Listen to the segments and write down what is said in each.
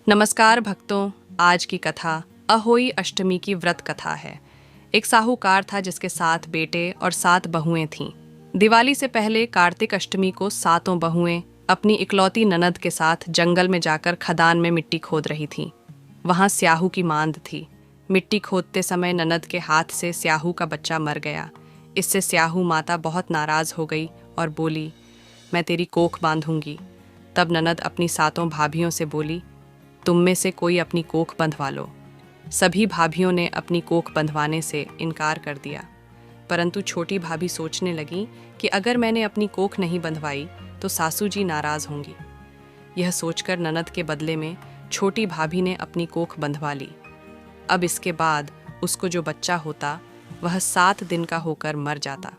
नमस्कार भक्तों, आज की कथा अहोई अष्टमी की व्रत कथा है। एक साहूकार था जिसके 7 बेटे और 7 बहुएं थीं। दिवाली से पहले कार्तिक अष्टमी को 7 बहुएं अपनी इकलौती ननद के साथ जंगल में जाकर खदान में मिट्टी खोद रही थीं। वहां स्याहू की मांद थी। मिट्टी खोदते समय ननद के हाथ से स्याहू का बच्चा मर गया। इससे स्याहू माता बहुत नाराज हो गई और बोली, मैं तेरी कोख बांधूंगी। तब ननद अपनी 7 भाभियों से बोली, तुम में से कोई अपनी कोख बंधवा लो। सभी भाभियों ने अपनी कोख बंधवाने से इनकार कर दिया, परंतु छोटी भाभी सोचने लगी कि अगर मैंने अपनी कोख नहीं बंधवाई तो सासू जी नाराज होंगी। यह सोचकर ननद के बदले में छोटी भाभी ने अपनी कोख बंधवा ली। अब इसके बाद उसको जो बच्चा होता वह 7 दिन का होकर मर जाता।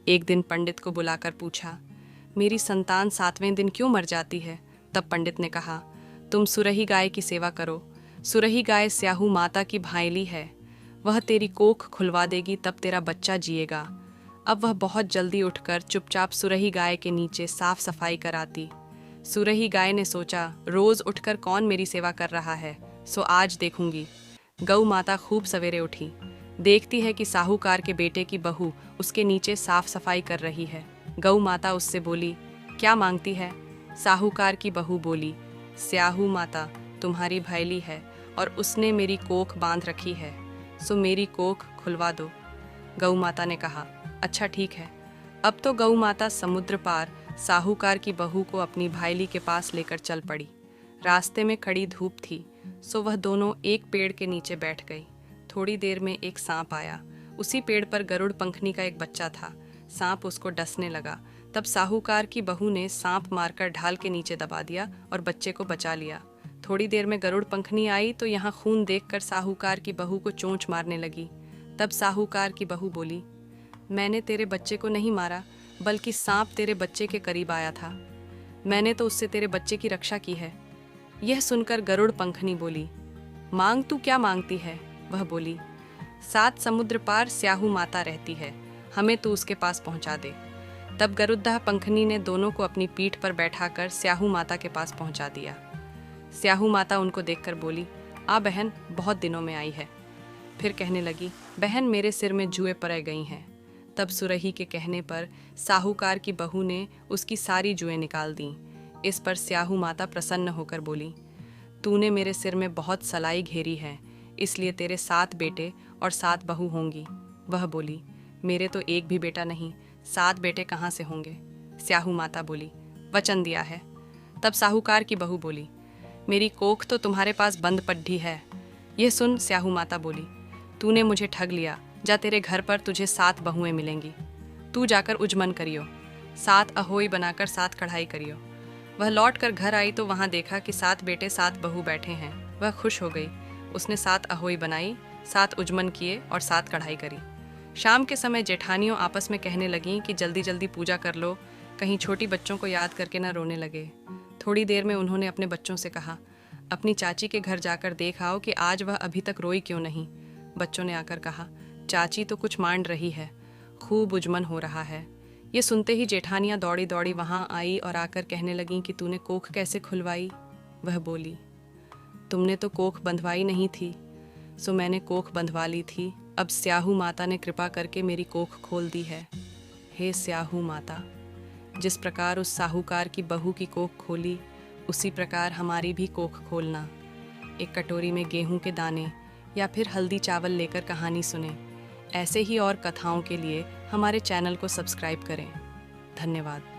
एक दिन पंडित को बुलाकर पूछा, मेरी संतान 7वें दिन क्यों मर जाती है? तब पंडित ने कहा, तुम सुरही गाय की सेवा करो। सुरही गाय स्याहू माता की भाईली है। वह तेरी कोख खुलवा देगी, तब तेरा बच्चा जिएगा। अब वह बहुत जल्दी उठकर चुपचाप सुरही गाय के नीचे साफ सफाई कराती। सुरही गाय ने सोचा, रोज उठकर कौन मेरी सेवा कर रहा है, सो आज देखूंगी। गौ माता खूब सवेरे उठी। देखती है कि साहूकार के बेटे की बहू उसके नीचे साफ सफाई कर रही है। गौ माता उससे बोली, क्या मांगती है? साहूकार की बहू बोली, स्याहू माता तुम्हारी भाईली है और उसने मेरी कोख बांध रखी है, सो मेरी कोख खुलवा दो। गौ माता ने कहा, अच्छा ठीक है। अब तो गौ माता समुद्र पार साहूकार की बहू को अपनी भाईली के पास लेकर चल पड़ी। रास्ते में कड़ी धूप थी, सो वह दोनों एक पेड़ के नीचे बैठ गई। थोड़ी देर में एक सांप आया। उसी पेड़ पर गरुड़ पंखनी का एक बच्चा था। सांप उसको डसने लगा। तब साहूकार की बहू ने सांप मारकर ढाल के नीचे दबा दिया और बच्चे को बचा लिया। थोड़ी देर में गरुड़ पंखनी आई तो यहाँ खून देखकर साहूकार की बहू को चोंच मारने लगी। तब साहूकार की बहू बोली, मैंने तेरे बच्चे को नहीं मारा, बल्कि सांप तेरे बच्चे के करीब आया था। मैंने तो उससे तेरे बच्चे की रक्षा की है। यह सुनकर गरुड़ पंखनी बोली, मांग तू क्या मांगती है? वह बोली, 7 समुद्र पार स्याहू माता रहती है, हमें तू उसके पास पहुंचा दे। तब गरुड़ पंखनी ने दोनों को अपनी पीठ पर बैठाकर स्याहू माता के पास पहुंचा दिया। स्याहू माता उनको देखकर बोली, आ बहन, बहुत दिनों में आई है। फिर कहने लगी, बहन मेरे सिर में जुएं पड़ गई हैं। तब सुरही के कहने पर साहूकार की बहू ने उसकी सारी जुएं निकाल दीं। इस पर स्याहू माता प्रसन्न होकर बोली, तूने मेरे सिर में बहुत सलाई घेरी है, इसलिए तेरे 7 बेटे और 7 बहू होंगी। वह बोली, मेरे तो एक भी बेटा नहीं, 7 बेटे कहाँ से होंगे? स्याहू माता बोली, वचन दिया है। तब साहूकार की बहू बोली, मेरी कोख तो तुम्हारे पास बंद पड्ढी है। यह सुन स्याहू माता बोली, तूने मुझे ठग लिया, जा तेरे घर पर तुझे 7 बहुएं मिलेंगी। तू जाकर उजमन करियो, 7 अहोई बनाकर 7 कढ़ाई करियो। वह लौट कर घर आई तो वहाँ देखा कि 7 बेटे 7 बहू बैठे हैं। वह खुश हो गई। उसने 7 अहोई बनाई, 7 उजमन किए और 7 कढ़ाई करी। शाम के समय जेठानियों आपस में कहने लगीं कि जल्दी जल्दी पूजा कर लो, कहीं छोटी बच्चों को याद करके न रोने लगे। थोड़ी देर में उन्होंने अपने बच्चों से कहा, अपनी चाची के घर जाकर देख आओ कि आज वह अभी तक रोई क्यों नहीं। बच्चों ने आकर कहा, चाची तो कुछ मांड रही है, खूब उजमन हो रहा है। ये सुनते ही जेठानियाँ दौड़ी दौड़ी वहाँ आई और आकर कहने लगीं कि तूने कोख कैसे खुलवाई? वह बोली, तुमने तो कोख बंधवाई नहीं थी, सो मैंने कोख बंधवा ली थी। अब स्याहू माता ने कृपा करके मेरी कोख खोल दी है। हे स्याहू माता, जिस प्रकार उस साहूकार की बहू की कोख खोली, उसी प्रकार हमारी भी कोख खोलना। एक कटोरी में गेहूं के दाने या फिर हल्दी चावल लेकर कहानी सुने। ऐसे ही और कथाओं के लिए हमारे चैनल को सब्सक्राइब करें। धन्यवाद।